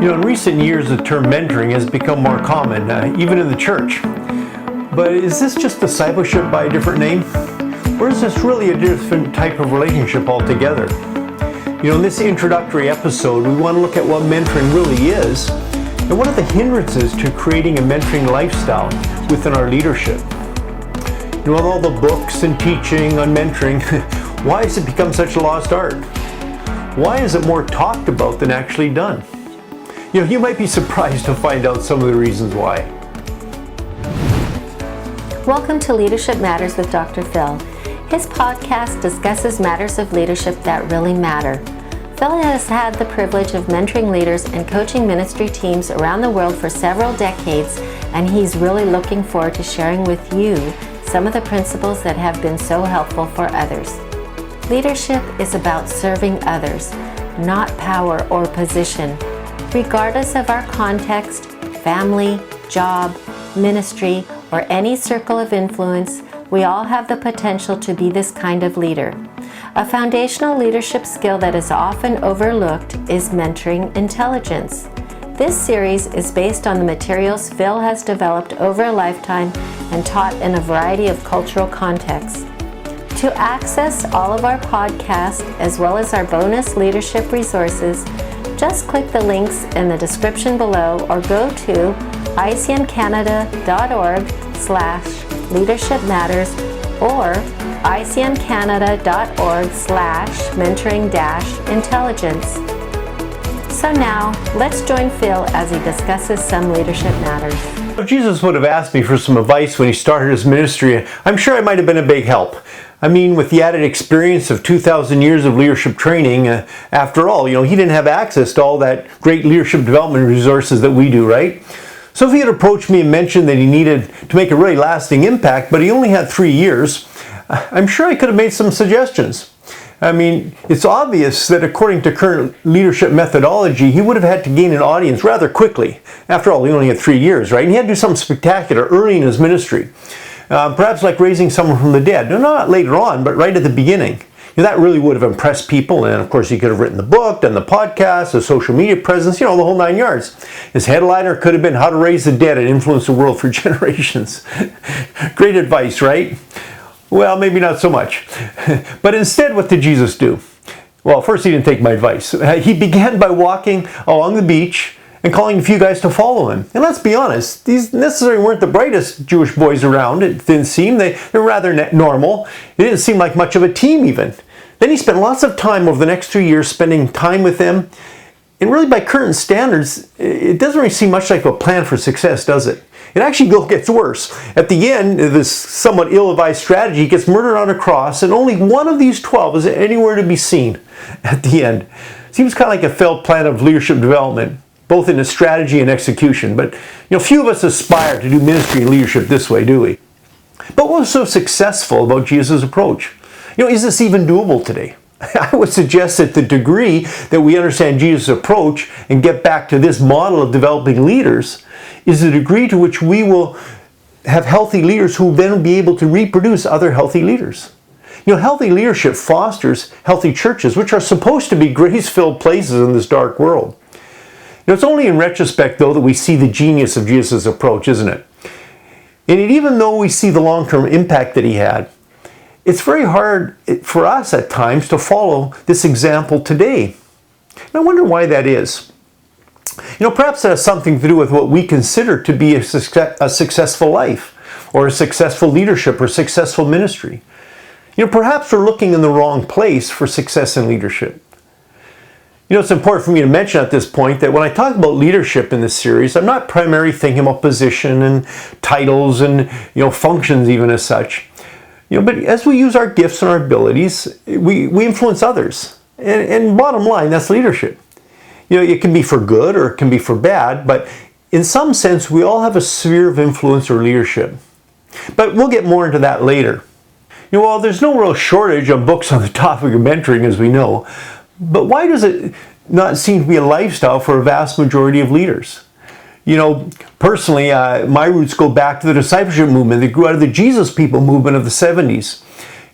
In recent years, the term mentoring has become more common, even in the church. But is this just discipleship by a different name? Or is this really a different type of relationship altogether? In this introductory episode, we want to look at what mentoring really is and what are the hindrances to creating a mentoring lifestyle within our leadership. With all the books and teaching on mentoring, why has it become such a lost art? Why is it more talked about than actually done? You might be surprised to find out some of the reasons why. Welcome to Leadership Matters with Dr. Phil. His podcast discusses matters of leadership that really matter. Phil has had the privilege of mentoring leaders and coaching ministry teams around the world for several decades, and he's really looking forward to sharing with you some of the principles that have been so helpful for others. Leadership is about serving others, not power or position. Regardless of our context, family, job, ministry, or any circle of influence, we all have the potential to be this kind of leader. A foundational leadership skill that is often overlooked is mentoring intelligence. This series is based on the materials Phil has developed over a lifetime and taught in a variety of cultural contexts. To access all of our podcasts as well as our bonus leadership resources, just click the links in the description below or go to icmcanada.org/leadershipmatters or icmcanada.org/mentoring-intelligence. So now, let's join Phil as he discusses some leadership matters. If Jesus would have asked me for some advice when he started his ministry, I'm sure I might have been a big help. With the added experience of 2,000 years of leadership training, after all, he didn't have access to all that great leadership development resources that we do, right? So if he had approached me and mentioned that he needed to make a really lasting impact, but he only had 3 years, I'm sure I could have made some suggestions. It's obvious that according to current leadership methodology, he would have had to gain an audience rather quickly. After all, he only had 3 years, right? And he had to do something spectacular early in his ministry. Perhaps like raising someone from the dead. No, not later on, but right at the beginning. That really would have impressed people. And of course, he could have written the book, done the podcast, the social media presence, the whole 9 yards. His headliner could have been How to Raise the Dead and Influence the World for Generations. Great advice, right? Well, maybe not so much. But instead, what did Jesus do? Well, first, he didn't take my advice. He began by walking along the beach and calling a few guys to follow him. And let's be honest, these necessarily weren't the brightest Jewish boys around. It didn't seem. They were rather normal. It didn't seem like much of a team even. Then he spent lots of time over the next 2 years spending time with them. And really by current standards, it doesn't really seem much like a plan for success, does it? It actually gets worse. At the end, this somewhat ill-advised strategy gets murdered on a cross, and only one of these 12 is anywhere to be seen at the end. Seems kind of like a failed plan of leadership development, both in its strategy and execution. But few of us aspire to do ministry and leadership this way, do we? But what was so successful about Jesus' approach? Is this even doable today? I would suggest that the degree that we understand Jesus' approach and get back to this model of developing leaders is the degree to which we will have healthy leaders who will then be able to reproduce other healthy leaders. Healthy leadership fosters healthy churches, which are supposed to be grace-filled places in this dark world. It's only in retrospect, though, that we see the genius of Jesus' approach, isn't it? And even though we see the long-term impact that he had, it's very hard for us at times to follow this example today. And I wonder why that is. Perhaps that has something to do with what we consider to be a successful life, or a successful leadership, or successful ministry. Perhaps we're looking in the wrong place for success in leadership. It's important for me to mention at this point that when I talk about leadership in this series, I'm not primarily thinking about position and titles and functions even as such. But as we use our gifts and our abilities, we influence others. And bottom line, that's leadership. It can be for good or it can be for bad, but in some sense, we all have a sphere of influence or leadership. But we'll get more into that later. Well, there's no real shortage of books on the topic of mentoring, as we know. But why does it not seem to be a lifestyle for a vast majority of leaders? Personally, my roots go back to the discipleship movement that grew out of the Jesus People movement of the 70s.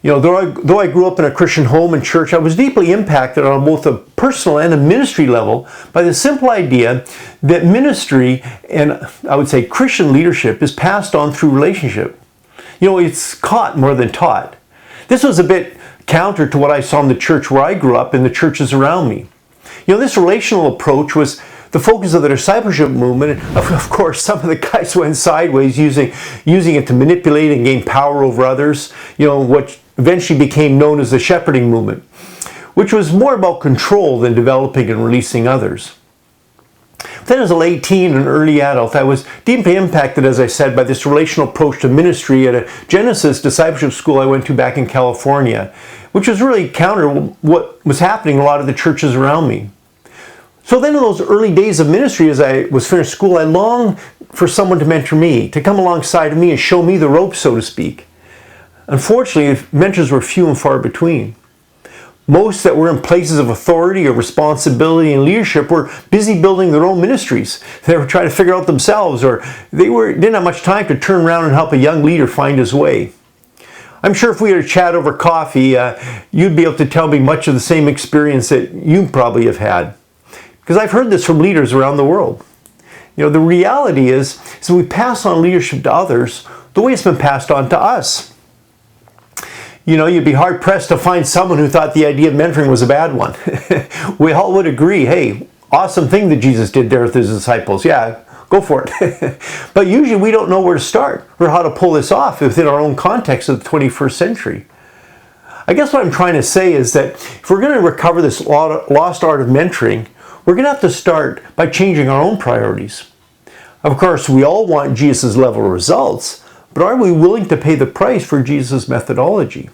Though I grew up in a Christian home and church, I was deeply impacted on both a personal and a ministry level by the simple idea that ministry and, I would say, Christian leadership is passed on through relationship. It's caught more than taught. This was a bit counter to what I saw in the church where I grew up and the churches around me. This relational approach was the focus of the discipleship movement. Of course, some of the guys went sideways using it to manipulate and gain power over others, what eventually became known as the shepherding movement, which was more about control than developing and releasing others. Then as a late teen and early adult, I was deeply impacted, as I said, by this relational approach to ministry at a Genesis discipleship school I went to back in California, which was really counter what was happening in a lot of the churches around me. So then in those early days of ministry, as I was finished school, I longed for someone to mentor me, to come alongside of me and show me the ropes, so to speak. Unfortunately, mentors were few and far between. Most that were in places of authority or responsibility and leadership were busy building their own ministries. They were trying to figure out themselves, or didn't have much time to turn around and help a young leader find his way. I'm sure if we were to chat over coffee, you'd be able to tell me much of the same experience that you probably have had. Because I've heard this from leaders around the world. The reality is we pass on leadership to others the way it's been passed on to us. You'd be hard-pressed to find someone who thought the idea of mentoring was a bad one. We all would agree, hey, awesome thing that Jesus did there with his disciples. Yeah, go for it. But usually we don't know where to start or how to pull this off within our own context of the 21st century. I guess what I'm trying to say is that if we're going to recover this lost art of mentoring, we're going to have to start by changing our own priorities. Of course, we all want Jesus' level of results, but are we willing to pay the price for Jesus' methodology?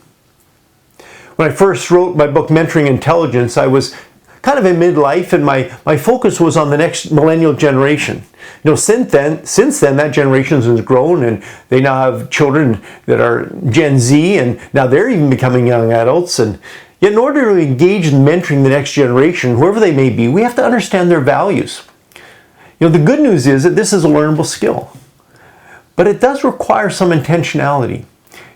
When I first wrote my book, Mentoring Intelligence, I was kind of in midlife, and my focus was on the next millennial generation. Since then, that generation has grown, and they now have children that are Gen Z, and now they're even becoming young adults. And yet, in order to engage in mentoring the next generation, whoever they may be, we have to understand their values. The good news is that this is a learnable skill, but it does require some intentionality.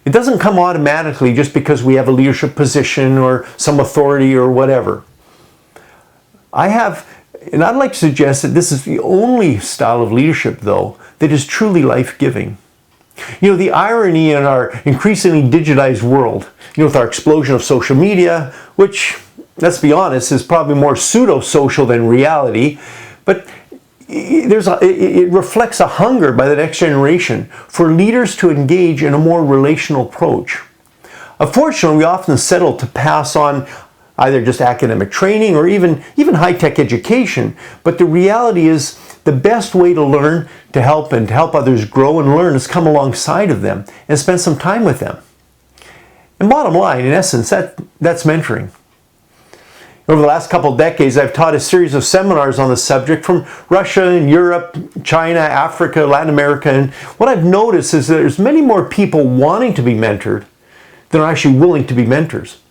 It doesn't come automatically just because we have a leadership position or some authority or whatever. I'd like to suggest that this is the only style of leadership, though, that is truly life-giving. The irony in our increasingly digitized world, with our explosion of social media, which, let's be honest, is probably more pseudo-social than reality, but it reflects a hunger by the next generation for leaders to engage in a more relational approach. Unfortunately, we often settle to pass on either just academic training or even high-tech education, but the reality is the best way to learn, to help others grow and learn is come alongside of them and spend some time with them. And bottom line, in essence, that's mentoring. Over the last couple of decades, I've taught a series of seminars on the subject from Russia and Europe, China, Africa, Latin America, and what I've noticed is that there's many more people wanting to be mentored than are actually willing to be mentors.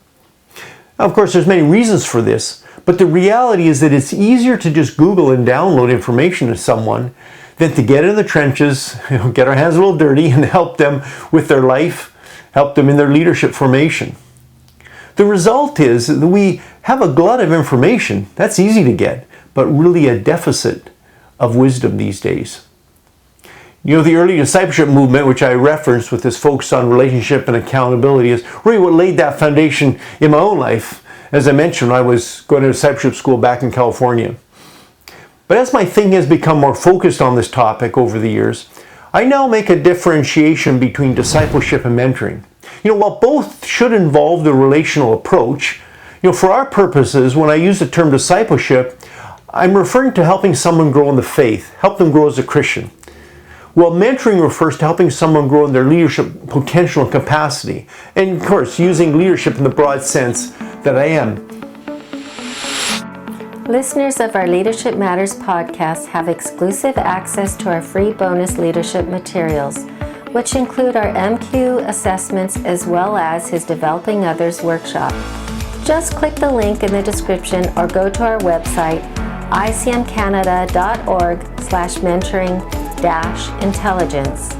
Now, of course, there's many reasons for this, but the reality is that it's easier to just Google and download information to someone than to get in the trenches, get our hands a little dirty, and help them with their life, help them in their leadership formation. The result is that we have a glut of information. That's easy to get, but really a deficit of wisdom these days. The early discipleship movement, which I referenced with this focus on relationship and accountability, is really what laid that foundation in my own life. As I mentioned, I was going to discipleship school back in California. But as my thinking has become more focused on this topic over the years, I now make a differentiation between discipleship and mentoring. While both should involve the relational approach, for our purposes, when I use the term discipleship, I'm referring to helping someone grow in the faith, help them grow as a Christian. While mentoring refers to helping someone grow in their leadership potential and capacity, and of course, using leadership in the broad sense that I am. Listeners of our Leadership Matters podcast have exclusive access to our free bonus leadership materials, which include our MQ assessments as well as his Developing Others workshop. Just click the link in the description or go to our website, icmcanada.org/mentoring-intelligence.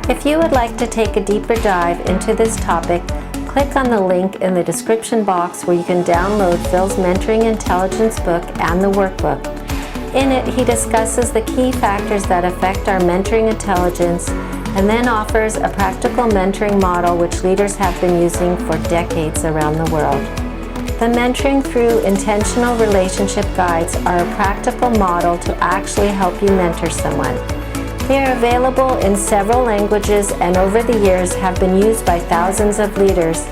If you would like to take a deeper dive into this topic, Click on the link in the description box where you can download Phil's Mentoring Intelligence book and the workbook. In it, he discusses the key factors that affect our mentoring intelligence and then offers a practical mentoring model which leaders have been using for decades around the world. The Mentoring Through Intentional Relationship Guides are a practical model to actually help you mentor someone. They are available in several languages and over the years have been used by thousands of leaders.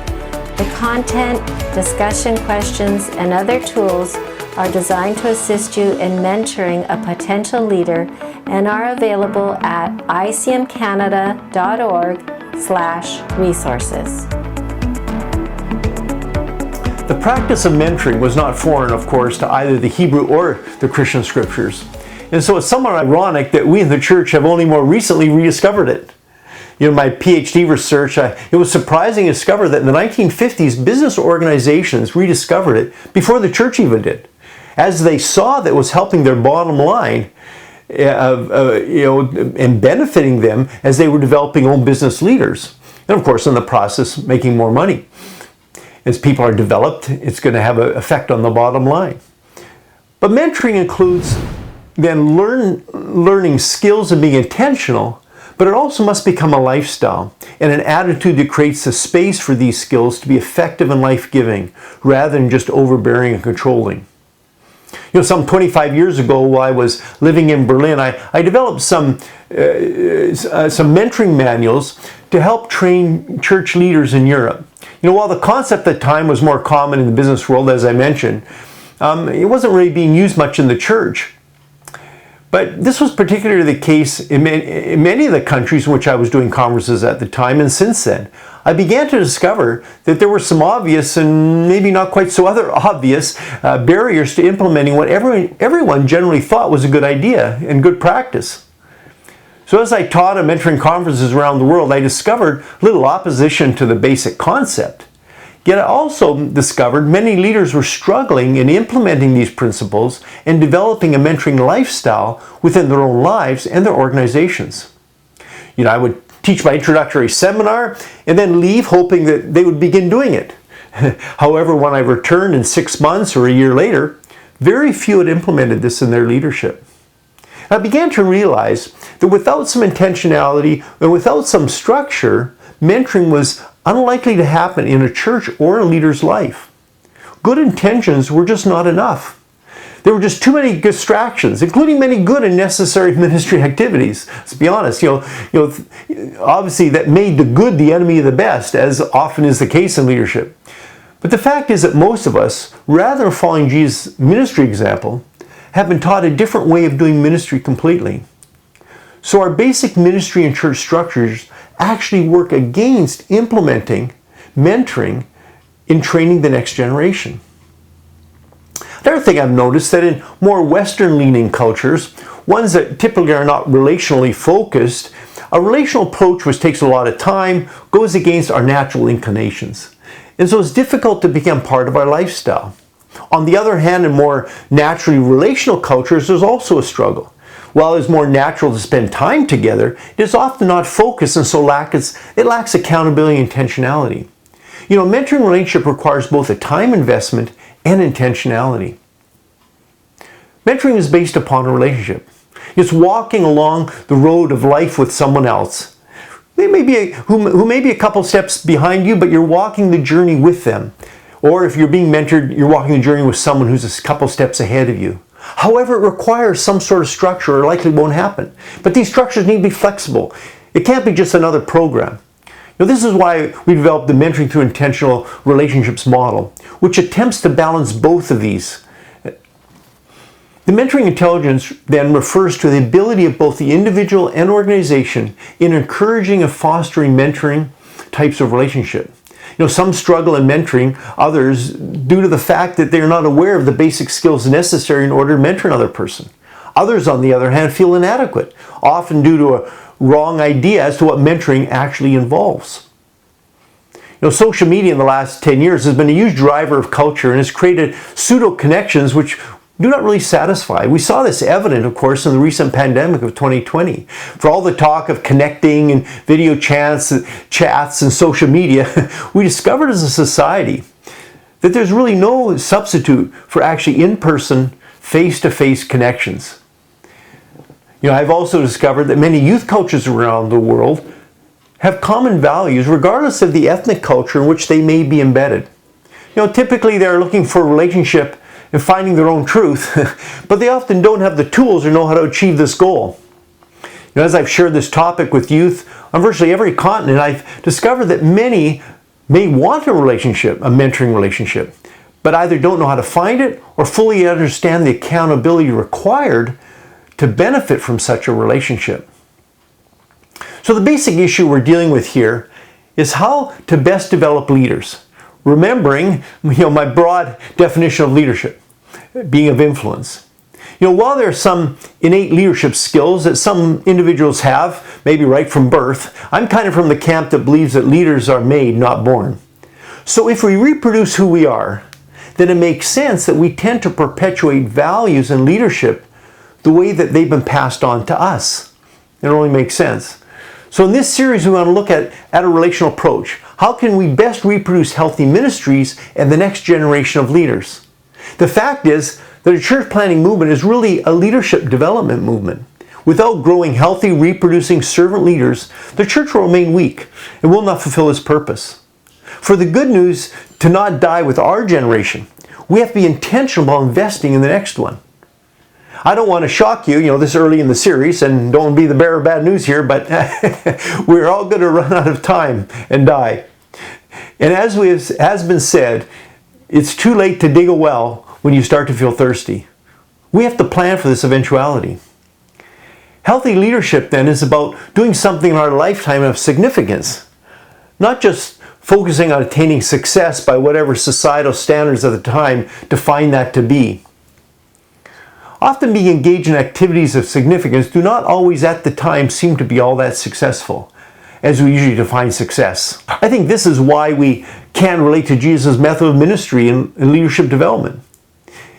The content, discussion questions, and other tools are designed to assist you in mentoring a potential leader and are available at icmcanada.org/resources. The practice of mentoring was not foreign, of course, to either the Hebrew or the Christian scriptures. And so it's somewhat ironic that we in the church have only more recently rediscovered it. My PhD research, it was surprising to discover that in the 1950s, business organizations rediscovered it before the church even did, as they saw that it was helping their bottom line, and benefiting them as they were developing own business leaders. And of course, in the process, making more money. As people are developed, it's going to have an effect on the bottom line. But mentoring includes then learning skills and being intentional, but it also must become a lifestyle and an attitude that creates the space for these skills to be effective and life-giving rather than just overbearing and controlling. Some 25 years ago while I was living in Berlin, I developed some mentoring manuals to help train church leaders in Europe. While the concept at the time was more common in the business world, as I mentioned, it wasn't really being used much in the church. But this was particularly the case in many of the countries in which I was doing conferences at the time, and since then, I began to discover that there were some obvious and maybe not quite so other obvious barriers to implementing what everyone generally thought was a good idea and good practice. So as I taught at mentoring conferences around the world, I discovered little opposition to the basic concept. Yet I also discovered many leaders were struggling in implementing these principles and developing a mentoring lifestyle within their own lives and their organizations. I would teach my introductory seminar and then leave hoping that they would begin doing it. However, when I returned in 6 months or a year later, very few had implemented this in their leadership. I began to realize that without some intentionality and without some structure, mentoring was unlikely to happen in a church or a leader's life. Good intentions were just not enough. There were just too many distractions, including many good and necessary ministry activities. Let's be honest, obviously that made the good the enemy of the best, as often is the case in leadership. But the fact is that most of us, rather than following Jesus' ministry example, have been taught a different way of doing ministry completely. So our basic ministry and church structures actually work against implementing mentoring in training the next generation. Another thing I've noticed that in more Western-leaning cultures, ones that typically are not relationally focused, a relational approach which takes a lot of time goes against our natural inclinations. And so it's difficult to become part of our lifestyle. On the other hand, in more naturally relational cultures, there's also a struggle. While it's more natural to spend time together, it is often not focused and so it lacks accountability and intentionality. Mentoring relationship requires both a time investment and intentionality. Mentoring is based upon a relationship. It's walking along the road of life with someone else. They may be who may be a couple steps behind you, but you're walking the journey with them. Or if you're being mentored, you're walking the journey with someone who's a couple steps ahead of you. However, it requires some sort of structure or likely won't happen. But these structures need to be flexible. It can't be just another program. This is why we developed the Mentoring Through Intentional Relationships model, which attempts to balance both of these. The mentoring intelligence then refers to the ability of both the individual and organization in encouraging and fostering mentoring types of relationship. Some struggle in mentoring others due to the fact that they're not aware of the basic skills necessary in order to mentor another person. Others, on the other hand, feel inadequate, often due to a wrong idea as to what mentoring actually involves. Social media in the last 10 years has been a huge driver of culture and has created pseudo connections which do not really satisfy. We saw this evident, of course, in the recent pandemic of 2020. For all the talk of connecting and video chats and social media, we discovered as a society that there's really no substitute for actually in-person, face-to-face connections. I've also discovered that many youth cultures around the world have common values regardless of the ethnic culture in which they may be embedded. Typically they're looking for a relationship and finding their own truth, but they often don't have the tools or know how to achieve this goal. As I've shared this topic with youth on virtually every continent, I've discovered that many may want a relationship, a mentoring relationship, but either don't know how to find it or fully understand the accountability required to benefit from such a relationship. So the basic issue we're dealing with here is how to best develop leaders, remembering my broad definition of leadership, being of influence. While there are some innate leadership skills that some individuals have, maybe right from birth, I'm kind of from the camp that believes that leaders are made, not born. So if we reproduce who we are, then it makes sense that we tend to perpetuate values in leadership the way that they've been passed on to us. It only makes sense. So in this series, we want to look at a relational approach. How can we best reproduce healthy ministries and the next generation of leaders? The fact is that a church planting movement is really a leadership development movement. Without growing healthy, reproducing servant leaders, the church will remain weak and will not fulfill its purpose. For the good news to not die with our generation, we have to be intentional about investing in the next one. I don't want to shock you, this early in the series, and don't be the bearer of bad news here, but we're all going to run out of time and die. And as has been said, it's too late to dig a well when you start to feel thirsty. We have to plan for this eventuality. Healthy leadership then is about doing something in our lifetime of significance, not just focusing on attaining success by whatever societal standards of the time define that to be. Often being engaged in activities of significance do not always at the time seem to be all that successful, as we usually define success. I think this is why we can relate to Jesus' method of ministry and leadership development.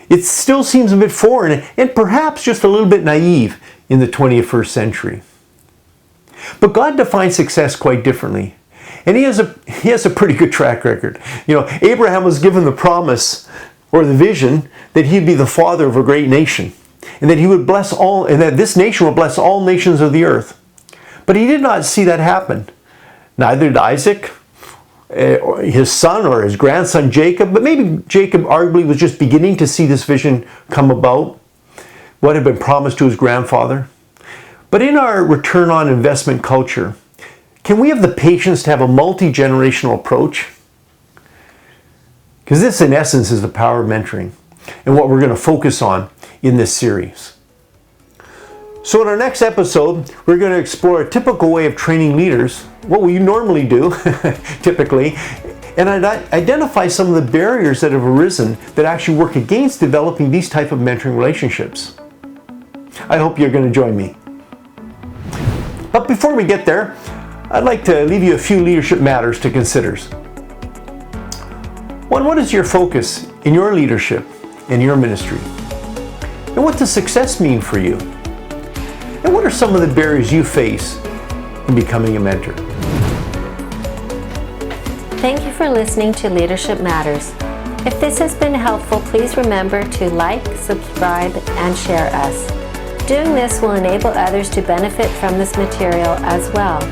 It still seems a bit foreign and perhaps just a little bit naive in the 21st century. But God defines success quite differently. And he has a pretty good track record. Abraham was given the promise or the vision that he'd be the father of a great nation, and that he would bless all, and that this nation will bless all nations of the earth. But he did not see that happen. Neither did Isaac, his son, or his grandson Jacob, but maybe Jacob arguably was just beginning to see this vision come about, what had been promised to his grandfather. But in our return on investment culture, can we have the patience to have a multi-generational approach? Because this, in essence, is the power of mentoring and what we're going to focus on in this series. So in our next episode, we're going to explore a typical way of training leaders, what we normally do, typically, and identify some of the barriers that have arisen that actually work against developing these type of mentoring relationships. I hope you're going to join me. But before we get there, I'd like to leave you a few leadership matters to consider. One, what is your focus in your leadership and your ministry? And what does success mean for you? And what are some of the barriers you face in becoming a mentor? Thank you for listening to Leadership Matters. If this has been helpful, please remember to like, subscribe, and share us. Doing this will enable others to benefit from this material as well.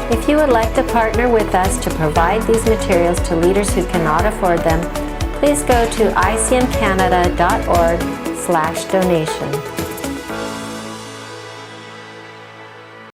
If you would like to partner with us to provide these materials to leaders who cannot afford them, please go to icmcanada.org/donation.